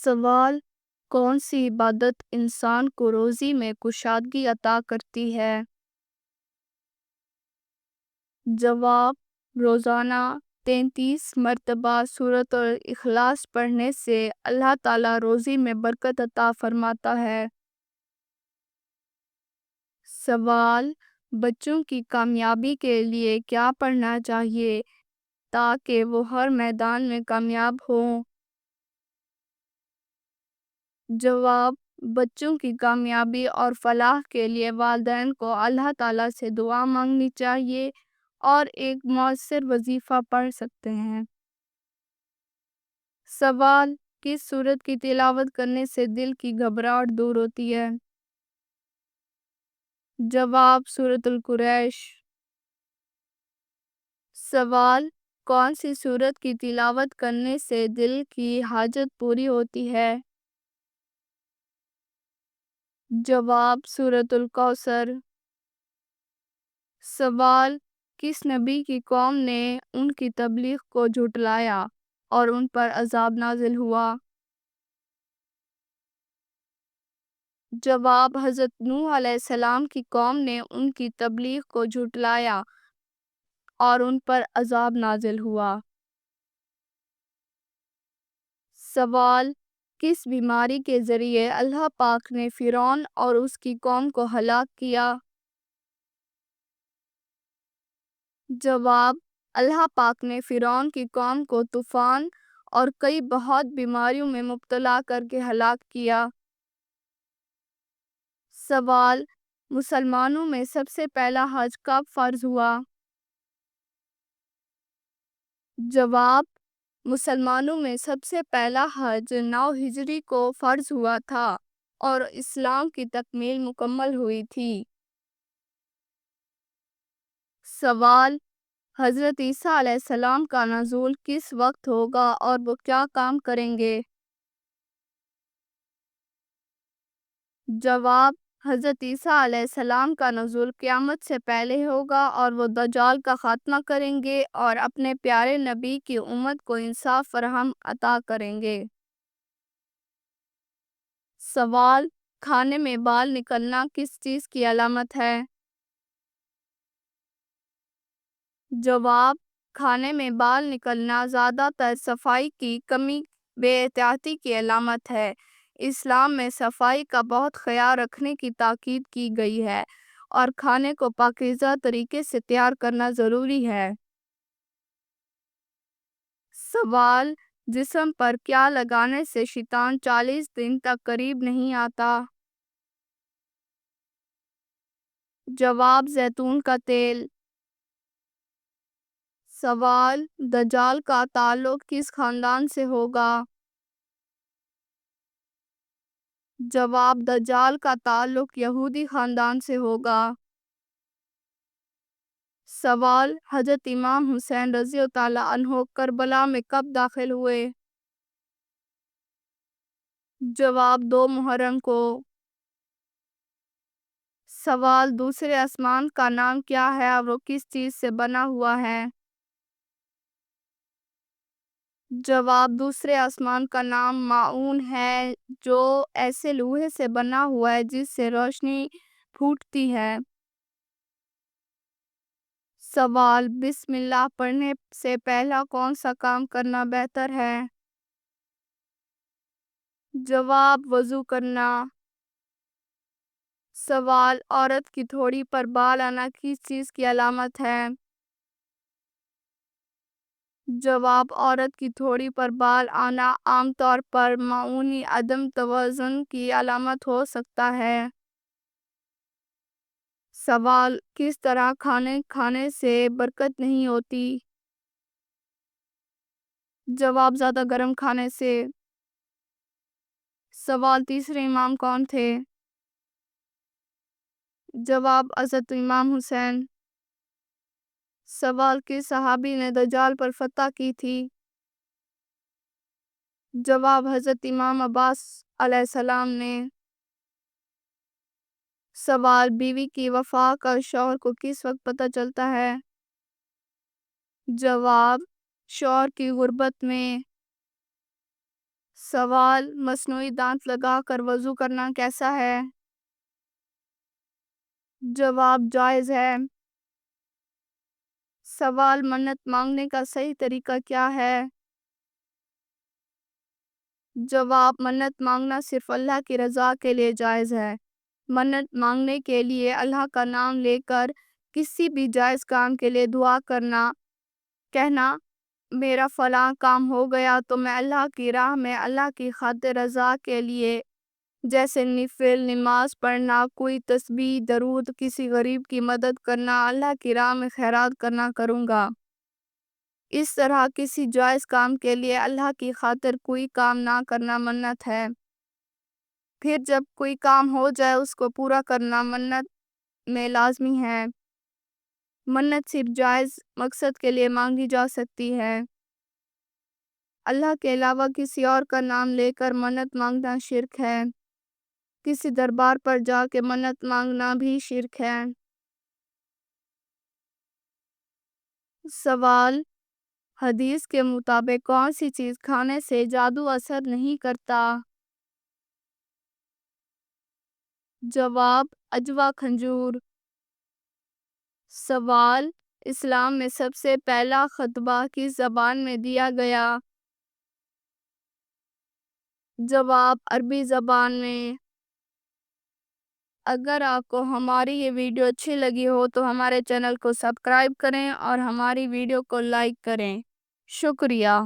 سوال: کون سی عبادت انسان کو روزی میں کشادگی عطا کرتی ہے؟ جواب: روزانہ 33 مرتبہ سورۃ الاخلاص پڑھنے سے اللہ تعالیٰ روزی میں برکت عطا فرماتا ہے۔ سوال: بچوں کی کامیابی کے لیے کیا پڑھنا چاہیے تاکہ وہ ہر میدان میں کامیاب ہوں؟ جواب: بچوں کی کامیابی اور فلاح کے لیے والدین کو اللہ تعالیٰ سے دعا مانگنی چاہیے اور ایک مؤثر وظیفہ پڑھ سکتے ہیں۔ سوال: کس سورت کی تلاوت کرنے سے دل کی گھبراہٹ دور ہوتی ہے؟ جواب: سورۃ القریش۔ سوال: کون سی سورت کی تلاوت کرنے سے دل کی حاجت پوری ہوتی ہے؟ جواب: سورۃ الکوثر۔ سوال: کس نبی کی قوم نے ان کی تبلیغ کو جھٹلایا اور ان پر عذاب نازل ہوا؟ جواب: حضرت نوح علیہ السلام کی قوم نے ان کی تبلیغ کو جھٹلایا اور ان پر عذاب نازل ہوا۔ سوال: کس بیماری کے ذریعے اللہ پاک نے فرعون اور اس کی قوم کو ہلاک کیا؟ جواب: اللہ پاک نے فرعون کی قوم کو طوفان اور کئی بہت بیماریوں میں مبتلا کر کے ہلاک کیا۔ سوال: مسلمانوں میں سب سے پہلا حج کب فرض ہوا؟ جواب: مسلمانوں میں سب سے پہلا حج 9 ہجری کو فرض ہوا تھا اور اسلام کی تکمیل مکمل ہوئی تھی۔ سوال: حضرت عیسیٰ علیہ السلام کا نزول کس وقت ہوگا اور وہ کیا کام کریں گے؟ جواب: حضرت عیسیٰ علیہ السلام کا نزول قیامت سے پہلے ہوگا اور وہ دجال کا خاتمہ کریں گے اور اپنے پیارے نبی کی امت کو انصاف فراہم عطا کریں گے۔ سوال: کھانے میں بال نکلنا کس چیز کی علامت ہے؟ جواب: کھانے میں بال نکلنا زیادہ تر صفائی کی کمی بے احتیاطی کی علامت ہے۔ اسلام میں صفائی کا بہت خیال رکھنے کی تاکید کی گئی ہے اور کھانے کو پاکیزہ طریقے سے تیار کرنا ضروری ہے۔ سوال: جسم پر کیا لگانے سے شیطان 40 دن تک قریب نہیں آتا؟ جواب: زیتون کا تیل۔ سوال: دجال کا تعلق کس خاندان سے ہوگا؟ جواب: دجال کا تعلق یہودی خاندان سے ہوگا۔ سوال: حضرت امام حسین رضی اللہ عنہ کربلا میں کب داخل ہوئے؟ جواب: 2 محرم کو۔ سوال: دوسرے آسمان کا نام کیا ہے اور وہ کس چیز سے بنا ہوا ہے؟ جواب: دوسرے آسمان کا نام ماعون ہے جو ایسے لوہے سے بنا ہوا ہے جس سے روشنی پھوٹتی ہے۔ سوال: بسم اللہ پڑھنے سے پہلا کون سا کام کرنا بہتر ہے؟ جواب: وضو کرنا۔ سوال: عورت کی تھوڑی پر بال آنا کس چیز کی علامت ہے؟ جواب: عورت کی تھوڑی پر بال آنا عام طور پر معمولی عدم توازن کی علامت ہو سکتا ہے۔ سوال: کس طرح کھانے کھانے سے برکت نہیں ہوتی؟ جواب: زیادہ گرم کھانے سے۔ سوال: تیسرے امام کون تھے؟ جواب: حضرت امام حسین۔ سوال: کس صحابی نے دجال پر فتح کی تھی؟ جواب: حضرت امام عباس علیہ السلام نے۔ سوال: بیوی کی وفات کا شوہر کو کس وقت پتہ چلتا ہے؟ جواب: شوہر کی غربت میں۔ سوال: مصنوعی دانت لگا کر وضو کرنا کیسا ہے؟ جواب: جائز ہے۔ سوال: منت مانگنے کا صحیح طریقہ کیا ہے؟ جواب: منت مانگنا صرف اللہ کی رضا کے لیے جائز ہے۔ منت مانگنے کے لیے اللہ کا نام لے کر کسی بھی جائز کام کے لیے دعا کرنا، کہنا میرا فلاں کام ہو گیا تو میں اللہ کی راہ میں اللہ کی خاطر رضا کے لیے، جیسے نفل نماز پڑھنا، کوئی تسبیح درود، کسی غریب کی مدد کرنا، اللہ کی راہ میں خیرات کرنا کروں گا۔ اس طرح کسی جائز کام کے لیے اللہ کی خاطر کوئی کام نہ کرنا منت ہے۔ پھر جب کوئی کام ہو جائے اس کو پورا کرنا منت میں لازمی ہے۔ منت صرف جائز مقصد کے لیے مانگی جا سکتی ہے۔ اللہ کے علاوہ کسی اور کا نام لے کر منت مانگنا شرک ہے۔ کسی دربار پر جا کے منت مانگنا بھی شرک ہے۔ سوال: حدیث کے مطابق کون سی چیز کھانے سے جادو اثر نہیں کرتا؟ جواب: اجوا کھجور۔ سوال: اسلام میں سب سے پہلا خطبہ کس زبان میں دیا گیا؟ جواب: عربی زبان میں۔ اگر آپ کو ہماری یہ ویڈیو اچھی لگی ہو تو ہمارے چینل کو سبسکرائب کریں اور ہماری ویڈیو کو لائک کریں۔ شکریہ۔